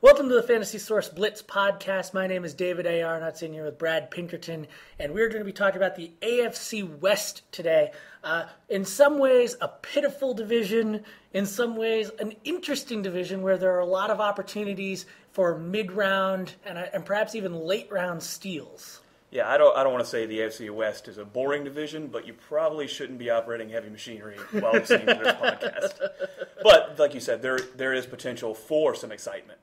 Welcome to the Fantasy Source Blitz podcast. My name is David A. Arnott, sitting here with Brad Pinkerton, and we're going to be talking about the AFC West today. In some ways, a pitiful division. In some ways, an interesting division where there are a lot of opportunities for mid-round and perhaps even late-round steals. Yeah, I don't want to say the AFC West is a boring division, but you probably shouldn't be operating heavy machinery while listening to this podcast. But like you said, there is potential for some excitement.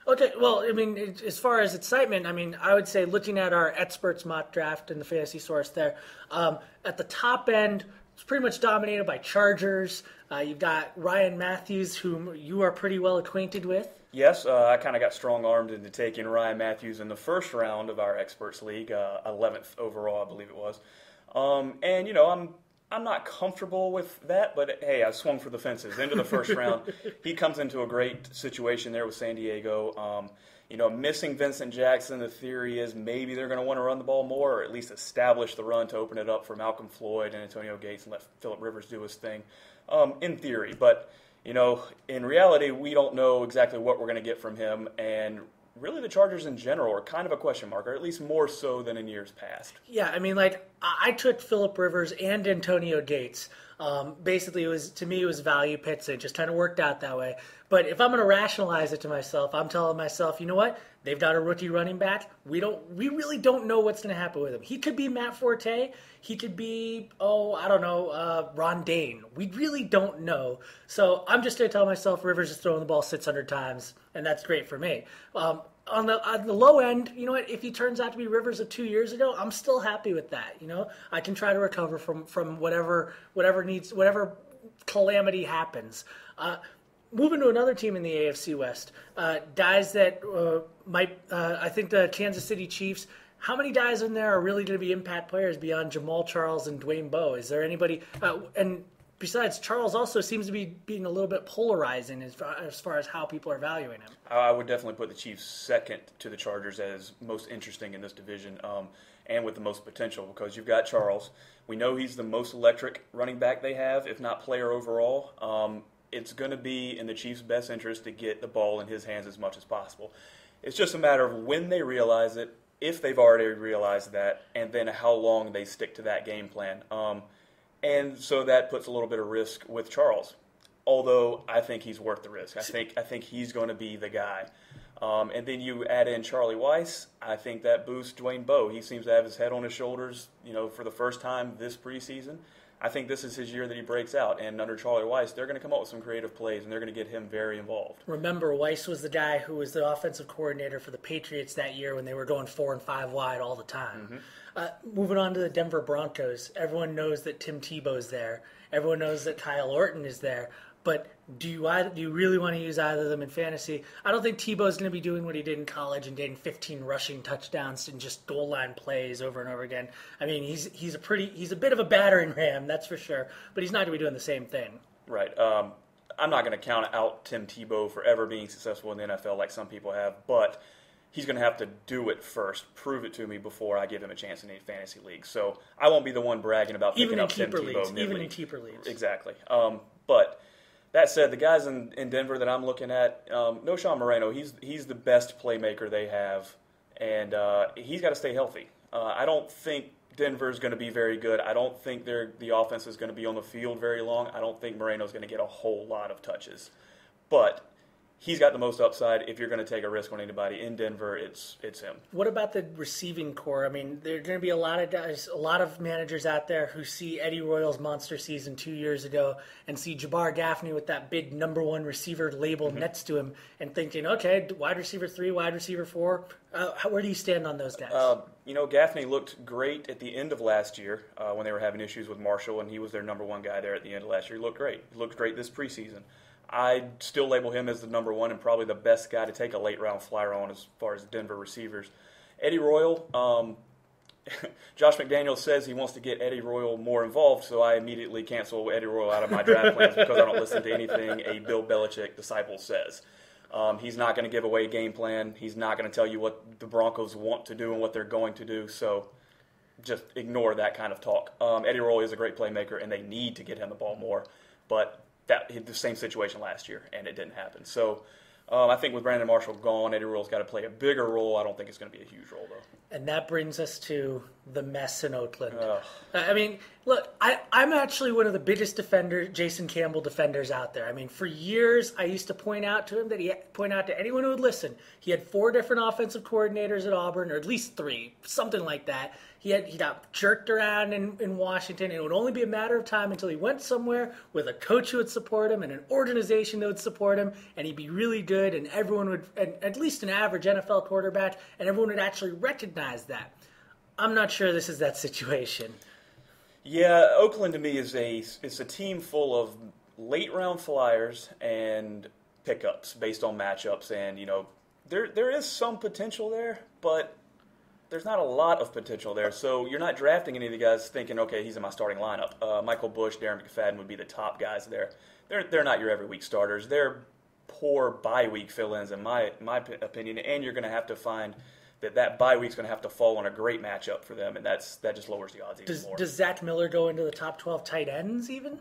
Okay, well, I mean, as far as excitement, I mean, I would say looking at our experts mock draft in the Fantasy Source there, at the top end, it's pretty much dominated by Chargers. You've got Ryan Matthews, whom you are pretty well acquainted with. Yes, I kind of got strong-armed into taking Ryan Matthews in the first round of our Experts League, 11th overall, I believe it was. And, you know, I'm not comfortable with that, but hey, I swung for the fences into the first round. He comes into a great situation there with San Diego. You know, missing Vincent Jackson, the theory is maybe they're going to want to run the ball more, or at least establish the run to open it up for Malcolm Floyd and Antonio Gates and let Phillip Rivers do his thing, in theory. But, you know, in reality, we don't know exactly what we're going to get from him, and really the Chargers in general are kind of a question mark, or at least more so than in years past. Yeah, I mean, like, I took Phillip Rivers and Antonio Gates. Basically, it was value pits. It just kind of worked out that way. But if I'm going to rationalize it to myself, I'm telling myself, you know what? They've got a rookie running back. We really don't know what's going to happen with him. He could be Matt Forte. He could be, Ron Dane. We really don't know. So I'm just going to tell myself Rivers is throwing the ball 600 times, and that's great for me. On the low end, you know what? If he turns out to be Rivers of 2 years ago, I'm still happy with that. You know, I can try to recover from whatever calamity happens. Moving to another team in the AFC West, guys that I think the Kansas City Chiefs. How many guys in there are really going to be impact players beyond Jamal Charles and Dwayne Bowe? Is there anybody? And besides, Charles also seems to be being a little bit polarizing as far as how people are valuing him. I would definitely put the Chiefs second to the Chargers as most interesting in this division, and with the most potential, because you've got Charles. We know he's the most electric running back they have, if not player overall. It's going to be in the Chiefs' best interest to get the ball in his hands as much as possible. It's just a matter of when they realize it, if they've already realized that, and then how long they stick to that game plan. And so that puts a little bit of risk with Charles, although I think he's worth the risk. I think he's going to be the guy. And then you add in Charlie Weiss. I think that boosts Dwayne Bowe. He seems to have his head on his shoulders, you know, for the first time this preseason. I think this is his year that he breaks out. And under Charlie Weiss, they're going to come up with some creative plays, and they're going to get him very involved. Remember, Weiss was the guy who was the offensive coordinator for the Patriots that year when they were going 4 and 5 wide all the time. Mm-hmm. Moving on to the Denver Broncos, everyone knows that Tim Tebow's there. Everyone knows that Kyle Orton is there. But do you really want to use either of them in fantasy? I don't think Tebow's going to be doing what he did in college and getting 15 rushing touchdowns and just goal line plays over and over again. I mean, he's a bit of a battering ram, that's for sure. But he's not going to be doing the same thing. Right. I'm not going to count out Tim Tebow for ever being successful in the NFL like some people have, but he's going to have to do it first, prove it to me before I give him a chance in any fantasy league. So I won't be the one bragging about picking up Tim Tebow. Even in keeper leagues. Exactly. But that said, the guys in Denver that I'm looking at, no Sean Moreno, he's the best playmaker they have, and he's got to stay healthy. I don't think Denver's going to be very good. I don't think the offense is going to be on the field very long. I don't think Moreno's going to get a whole lot of touches. But he's got the most upside. If you're going to take a risk on anybody in Denver, it's him. What about the receiving core? I mean, there are going to be a lot of guys, a lot of managers out there who see Eddie Royal's monster season 2 years ago and see Jabbar Gaffney with that big number one receiver label next to him and thinking, okay, wide receiver 3, wide receiver 4. Where do you stand on those guys? You know, Gaffney looked great at the end of last year when they were having issues with Marshall, and he was their number one guy there at the end of last year. He looked great. He looked great this preseason. I'd still label him as the number one and probably the best guy to take a late-round flyer on as far as Denver receivers. Eddie Royal, Josh McDaniels says he wants to get Eddie Royal more involved, so I immediately cancel Eddie Royal out of my draft plans because I don't listen to anything a Bill Belichick disciple says. He's not going to give away a game plan. He's not going to tell you what the Broncos want to do and what they're going to do, so just ignore that kind of talk. Eddie Royal is a great playmaker, and they need to get him the ball more, but that the same situation last year, and it didn't happen. So I think with Brandon Marshall gone, Eddie Royal's got to play a bigger role. I don't think it's going to be a huge role, though. And that brings us to the mess in Oakland. I mean, look, I'm actually one of the biggest Jason Campbell defenders out there. I mean, for years, I used to point out to him point out to anyone who would listen, he had 4 different offensive coordinators at Auburn, or at least 3, something like that. He got jerked around in Washington, and it would only be a matter of time until he went somewhere with a coach who would support him and an organization that would support him, and he'd be really good, and everyone would, and at least an average NFL quarterback, and everyone would actually recognize that. I'm not sure this is that situation. Yeah, Oakland to me is a team full of late round flyers and pickups based on matchups, and there is some potential there, but there's not a lot of potential there. So you're not drafting any of the guys thinking, okay, he's in my starting lineup. Michael Bush, Darren McFadden would be the top guys there. They're not your every week starters. They're poor bye week fill-ins in my opinion, and you're going to have to find that bye week's going to have to fall on a great matchup for them, and that just lowers the odds even more. Does Zach Miller go into the top 12 tight ends even?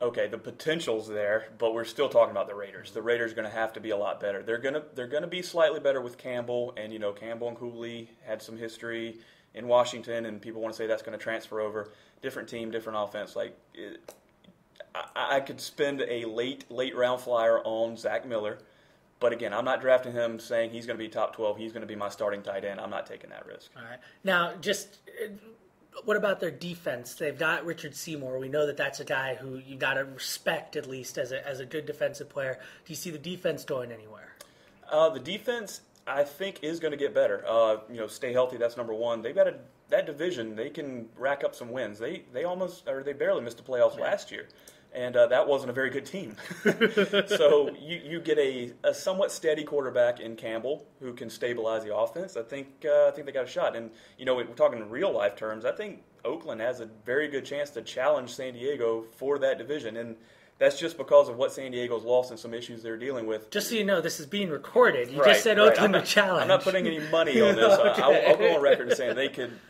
Okay, the potential's there, but we're still talking about the Raiders. The Raiders are going to have to be a lot better. They're going to be slightly better with Campbell, and Campbell and Cooley had some history in Washington, and people want to say that's going to transfer over. Different team, different offense. I could spend a late round flyer on Zach Miller, but again, I'm not drafting him saying he's going to be top 12. He's going to be my starting tight end. I'm not taking that risk. All right. Now, what about their defense? They've got Richard Seymour. We know that that's a guy who you got to respect at least as a good defensive player. Do you see the defense going anywhere? The defense, I think, is going to get better. Stay healthy. That's number one. They've got that division. They can rack up some wins. They barely missed the playoffs last year, and that wasn't a very good team. So you get a somewhat steady quarterback in Campbell who can stabilize the offense. I think they got a shot. And we're talking in real life terms. I think Oakland has a very good chance to challenge San Diego for that division, and that's just because of what San Diego's lost and some issues they're dealing with. Just so you know, this is being recorded. You just said Oakland would challenge. I'm not putting any money on this. Okay. I'll go on record as saying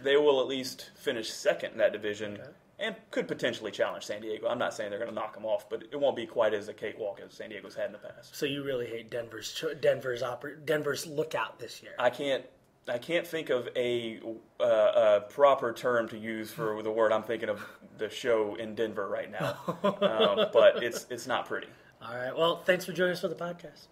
they will at least finish second in that division. Okay. And could potentially challenge San Diego. I'm not saying they're going to knock them off, but it won't be quite as a cakewalk as San Diego's had in the past. So you really hate Denver's lookout this year. I can't think of a proper term to use for the word I'm thinking of the show in Denver right now, but it's not pretty. All right. Well, thanks for joining us for the podcast.